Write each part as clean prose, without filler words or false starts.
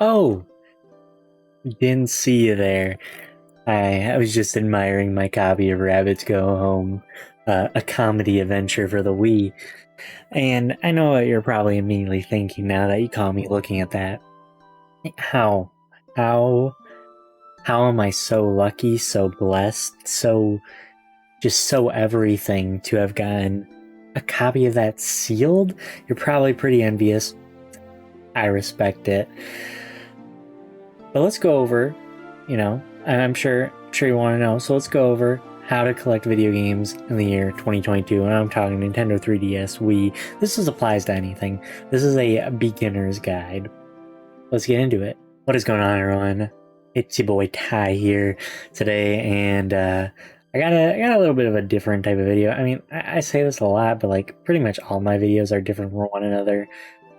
Oh, didn't see you there. I was just admiring my copy of Rabbids Go Home, a comedy adventure for the Wii. And I know what you're probably immediately thinking now that you caught me looking at that. How? How? How am I so lucky, so blessed, so everything to have gotten a copy of that sealed? You're probably pretty envious. I respect it. But let's go over, and I'm sure you want to know, so let's go over how to collect video games in the year 2022, and I'm talking Nintendo 3DS, Wii. This applies to anything. This is a beginner's guide. Let's get into it. What is going on, everyone? It's your boy Ty here today, and I got a little bit of a different type of video. I mean, I say this a lot, but like pretty much all my videos are different from one another,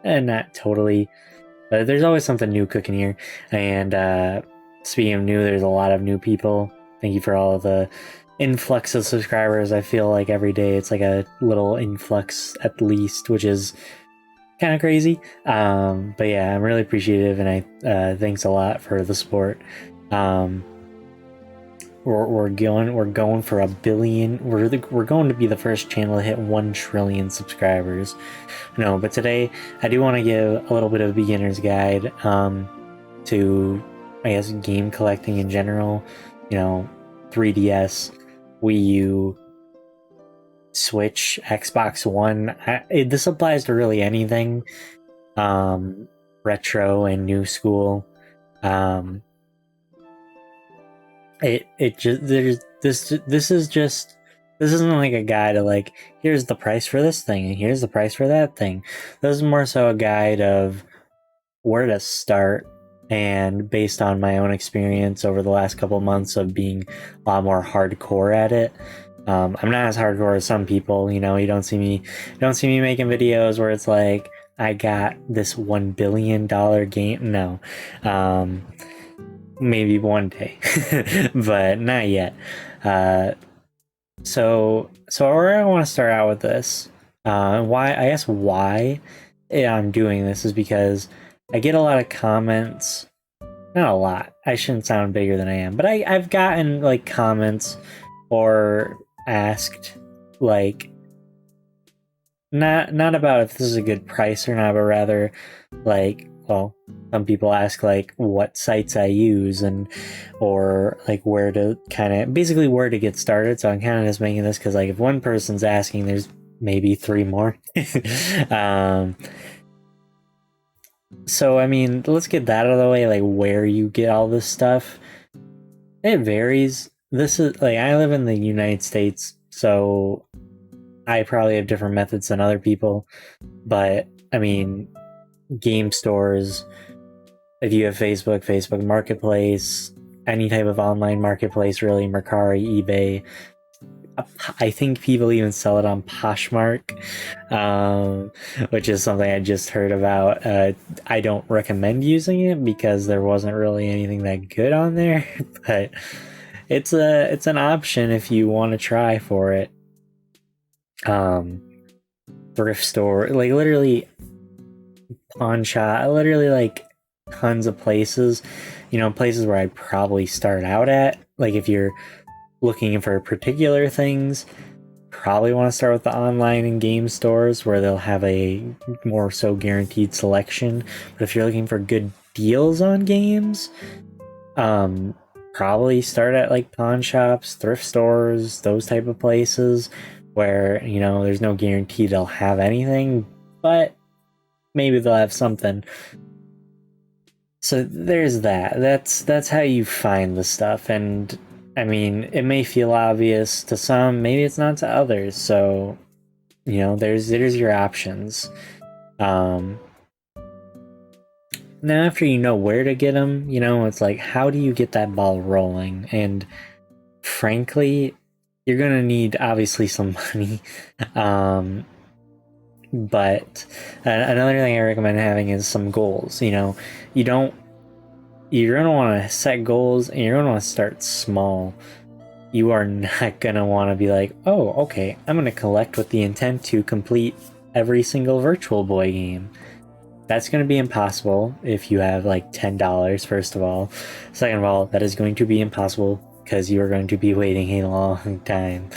and not totally. But there's always something new cooking here. And speaking of new, there's a lot of new people. Thank you for all of the influx of subscribers. I feel like every day it's like a little influx at least, which is kind of crazy. But yeah, I'm really appreciative, and I thanks a lot for the support. We're going for 1 billion. We're going to be the first channel to hit 1 trillion subscribers. No, but today I do want to give a little bit of a beginner's guide to, I guess, game collecting in general. 3DS, Wii U, Switch, Xbox One. This applies to really anything, retro and new school. This isn't like a guide to like, here's the price for this thing and here's the price for that thing. This is more so a guide of where to start, and based on my own experience over the last couple months of being a lot more hardcore at it. I'm not as hardcore as some people. You don't see me making videos where it's like, I got this $1 billion game. No. Maybe one day, but not yet. So where I want to start out with this, why I'm doing this is because I get a lot of comments. Not a lot. I shouldn't sound bigger than I am, but I've gotten like comments or asked like not about if this is a good price or not, but rather like, well, some people ask like what sites I use or like where to where to get started. So I'm kind of just making this because like if one person's asking, there's maybe 3 more. So I mean, let's get that out of the way. Like where you get all this stuff, it varies. This is like, I live in the United States, so I probably have different methods than other people. But I mean, game stores, if you have Facebook Marketplace, any type of online marketplace, really, Mercari, eBay. I think people even sell it on Poshmark, which is something I just heard about. I don't recommend using it because there wasn't really anything that good on there, but it's an option if you want to try for it. Thrift store, like literally pawn shop, literally like tons of places, places where I'd probably start out at. Like if you're looking for particular things, probably want to start with the online and game stores where they'll have a more so guaranteed selection. But if you're looking for good deals on games, probably start at like pawn shops, thrift stores, those type of places where there's no guarantee they'll have anything, but maybe they'll have something. So there's that. That's how you find the stuff. And I mean, it may feel obvious to some, maybe it's not to others. So, there's your options. Now, after you know where to get them, it's like, how do you get that ball rolling? And frankly, you're gonna need obviously some money. But another thing I recommend having is some goals. You're going to want to set goals, and you're going to want to start small. You are not going to want to be like, oh, okay, I'm going to collect with the intent to complete every single Virtual Boy game. That's going to be impossible if you have like $10, first of all. Second of all, that is going to be impossible because you are going to be waiting a long time.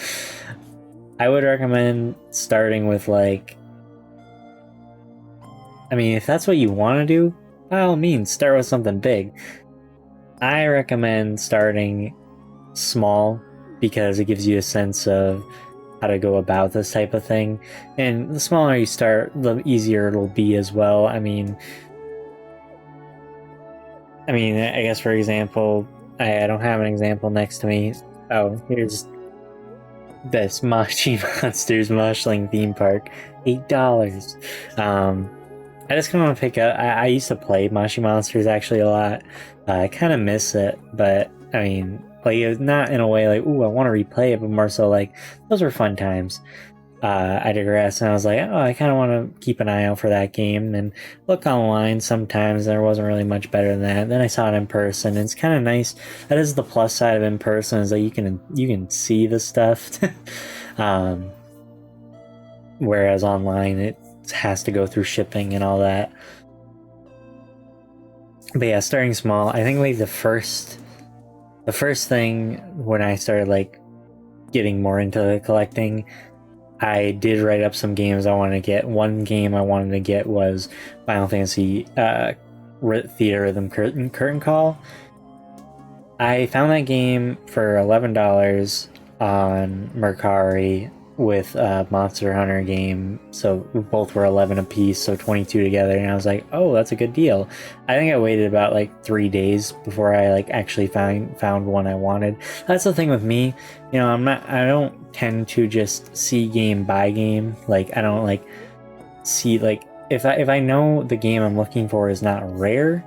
I would recommend starting with like, I mean, if that's what you want to do, by all means, start with something big. I recommend starting small because it gives you a sense of how to go about this type of thing. And the smaller you start, the easier it'll be as well. I mean, I guess for example, I don't have an example next to me. Oh, here's this Moshi Monsters Mushling theme park, $8. I just kind of want to pick up. I used to play Moshi Monsters actually a lot. I kind of miss it, but I mean, like not in a way like, ooh, I want to replay it, but more so like those were fun times. I digress, and I was like, oh, I kind of want to keep an eye out for that game and look online. Sometimes there wasn't really much better than that. Then I saw it in person, and it's kind of nice. That is the plus side of in person, is that you can see the stuff, whereas online it has to go through shipping and all that. But yeah, starting small. I think like the first thing when I started like getting more into collecting, I did write up some games I wanted to get. One game I wanted to get was Final Fantasy Theater Rhythm Curtain Call. I found that game for $11 on Mercari with a Monster Hunter game, so both were 11 apiece, so 22 together, and I was like, oh, that's a good deal. I think I waited about like 3 days before I like actually found one I wanted. That's the thing with me, you know, I don't tend to just see game by game. Like I don't like see like if I know the game I'm looking for is not rare,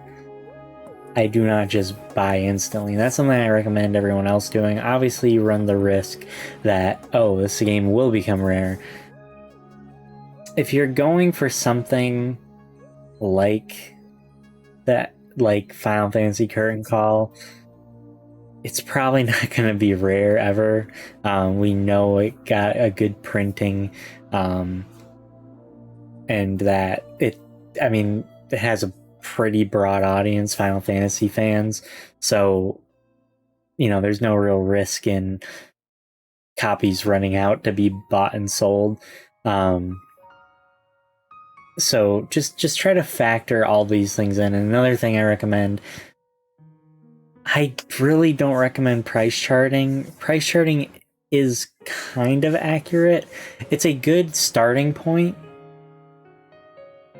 I do not just buy instantly. That's something I recommend everyone else doing. Obviously, you run the risk that, oh, this game will become rare. If you're going for something like that, like Final Fantasy Curtain Call, it's probably not going to be rare ever. We know it got a good printing, and that it has a pretty broad audience, Final Fantasy fans, so you know there's no real risk in copies running out to be bought and sold. So just try to factor all these things in. And another thing I recommend, I really don't recommend price charting. Price charting is kind of accurate. It's a good starting point,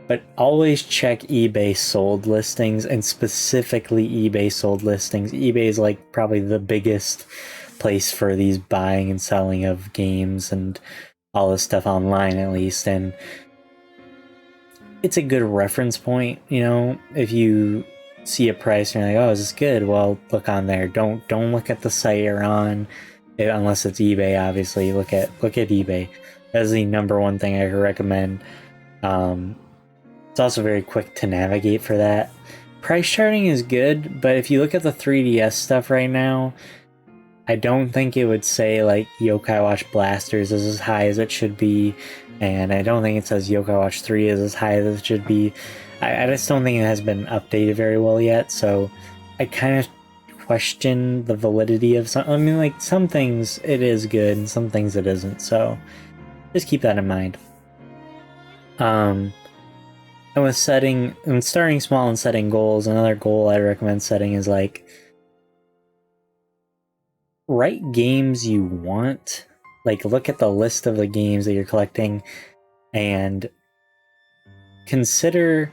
but always check eBay sold listings, and specifically eBay sold listings. eBay is like probably the biggest place for these buying and selling of games and all this stuff online, at least. And it's a good reference point, you know, if you see a price and you're like, oh, is this good? Well, look on there. Don't look at the site you're on, unless it's eBay. Obviously, look at eBay. That's the number one thing I recommend. It's also very quick to navigate for that. Price charting is good, but if you look at the 3DS stuff right now, I don't think it would say like Yokai Watch Blasters is as high as it should be, and I don't think it says Yokai Watch 3 is as high as it should be. I just don't think it has been updated very well yet, so I kind of question the validity of some. I mean, like, some things it is good, and some things it isn't, so just keep that in mind. And with starting small and setting goals, another goal I recommend setting is like, write games you want. Like, look at the list of the games that you're collecting and consider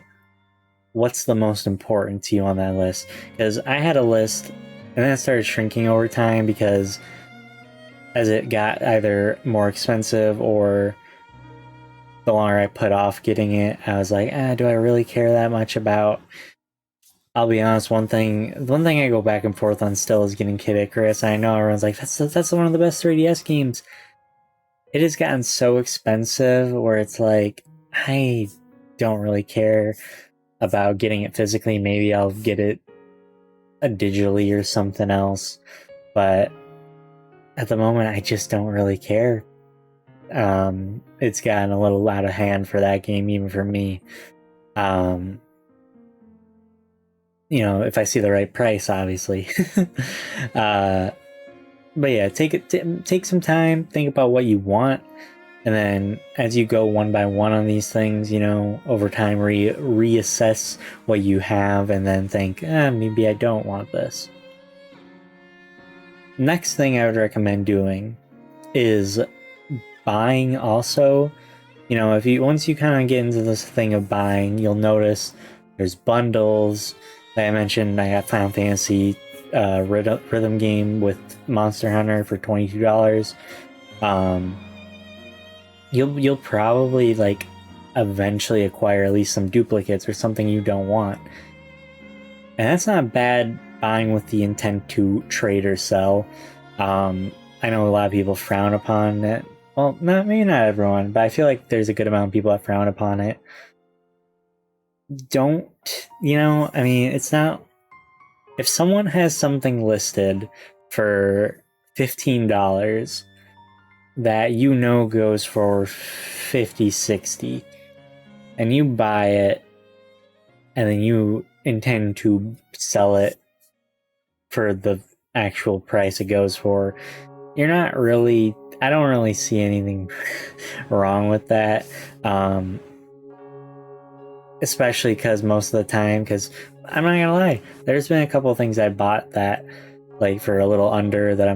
what's the most important to you on that list. Because I had a list, and then it started shrinking over time because as it got either more expensive or the longer I put off getting it, I was like, do I really care that much about? I'll be honest, one thing I go back and forth on still is getting Kid Icarus. I know everyone's like, that's one of the best 3DS games. It has gotten so expensive where it's like, I don't really care about getting it physically. Maybe I'll get it digitally or something else. But at the moment, I just don't really care. It's gotten a little out of hand for that game, even for me. If I see the right price, obviously. But yeah, take some time, think about what you want, and then as you go one by one on these things, over time reassess what you have, and then think, maybe I don't want this. Next thing I would recommend doing is buying also. Once you kind of get into this thing of buying, you'll notice there's bundles. Like I mentioned, I got Final Fantasy rhythm game with Monster Hunter for $22. You'll probably eventually acquire at least some duplicates or something you don't want, and that's not bad buying with the intent to trade or sell. I know a lot of people frown upon it. Well, maybe not everyone, but I feel like there's a good amount of people that frown upon it. It's not... If someone has something listed for $15 that goes for $50, $60, and you buy it, and then you intend to sell it for the actual price it goes for, I don't really see anything wrong with that. Especially because most of the time, because I'm not gonna lie, there's been a couple of things I bought that for a little under that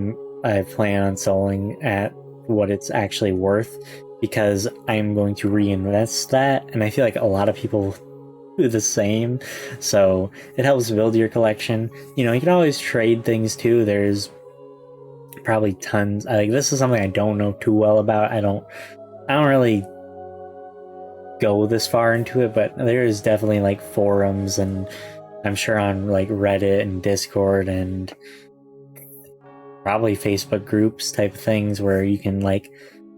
I plan on selling at what it's actually worth, because I'm going to reinvest that, and I feel like a lot of people do the same, so it helps build your collection. You can always trade things too. There's probably tons. This is something I don't know too well about. I don't really go this far into it, but there is definitely forums, and I'm sure on Reddit and Discord and probably Facebook groups type of things where you can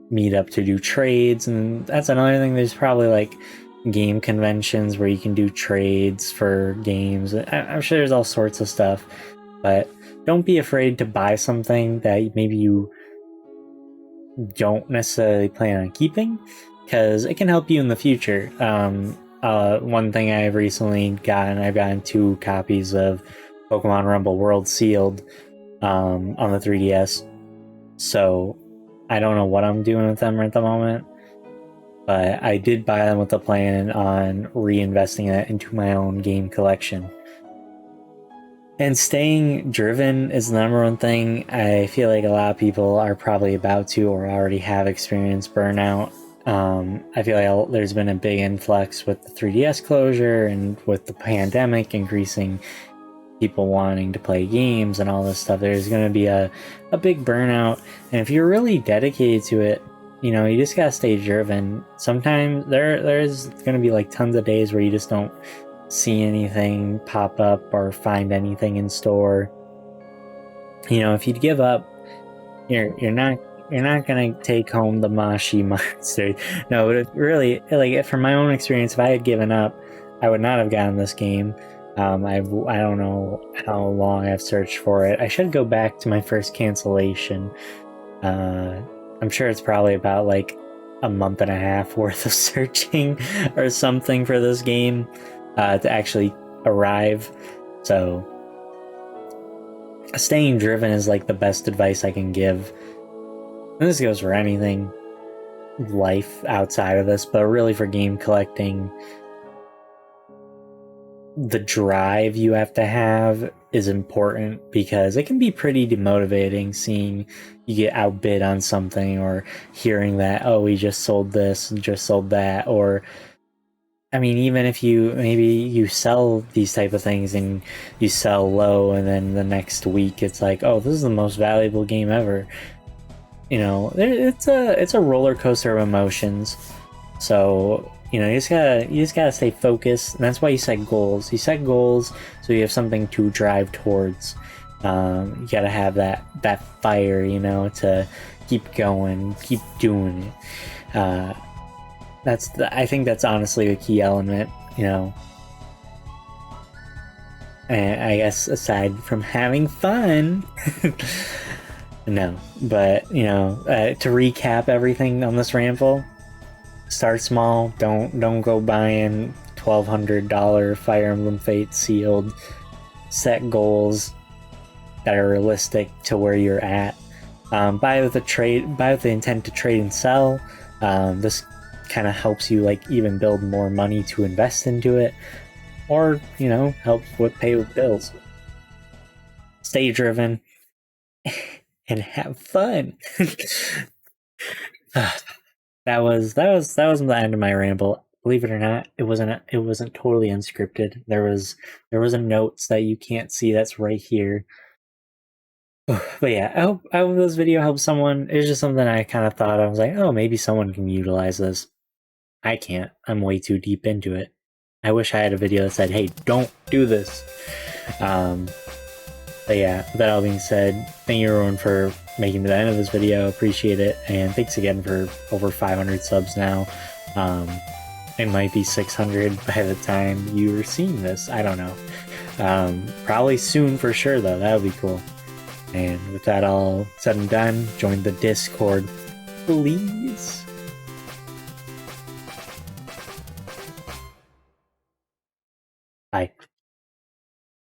meet up to do trades. And that's another thing. There's probably game conventions where you can do trades for games. I'm sure there's all sorts of stuff, but don't be afraid to buy something that maybe you don't necessarily plan on keeping, because it can help you in the future. One thing I've recently I've gotten 2 copies of Pokemon Rumble World sealed on the 3DS. So I don't know what I'm doing with them at the moment, but I did buy them with the plan on reinvesting it into my own game collection. And staying driven is the number one thing. I feel like a lot of people are probably about to or already have experienced burnout. I feel like there's been a big influx with the 3DS closure and with the pandemic increasing people wanting to play games and all this stuff. There's going to be a big burnout, and if you're really dedicated to it, you just gotta stay driven. Sometimes there's going to be tons of days where you just don't see anything pop up or find anything in store. If you give up, you're not gonna take home the Mashi monster. No, but really, from my own experience, if I had given up, I would not have gotten this game. I don't know how long I've searched for it. I should go back to my first cancellation. I'm sure it's probably about a month and a half worth of searching or something for this game to actually arrive. So staying driven is the best advice I can give. And this goes for anything, life outside of this, but really for game collecting, the drive you have to have is important, because it can be pretty demotivating seeing you get outbid on something, or hearing that, oh, we just sold this and just sold that. Or even if you sell these type of things and you sell low, and then the next week it's oh, this is the most valuable game ever. It's a roller coaster of emotions. So you just gotta stay focused, and that's why you set goals. You set goals so you have something to drive towards. You gotta have that fire, to keep going, keep doing it. I think that's honestly the key element, And I guess aside from having fun, no, but to recap everything on this ramble, start small. Don't go buying $1,200 Fire Emblem Fates sealed, set goals that are realistic to where you're at. Buy with the intent to trade and sell. This kind of helps you like even build more money to invest into it, or help pay with bills. Stay driven and have fun. that was the end of my ramble. Believe it or not, it wasn't totally unscripted. There was a notes that you can't see that's right here. But yeah, I hope this video helps someone. It was just something I kind of thought. I was like, oh, maybe someone can utilize this. I can't. I'm way too deep into it. I wish I had a video that said, hey, don't do this. But yeah, with that all being said, thank you everyone for making it to the end of this video. Appreciate it. And thanks again for over 500 subs now. It might be 600 by the time you're seeing this. I don't know. Probably soon for sure, though. That would be cool. And with that all said and done, join the Discord, please. Bye.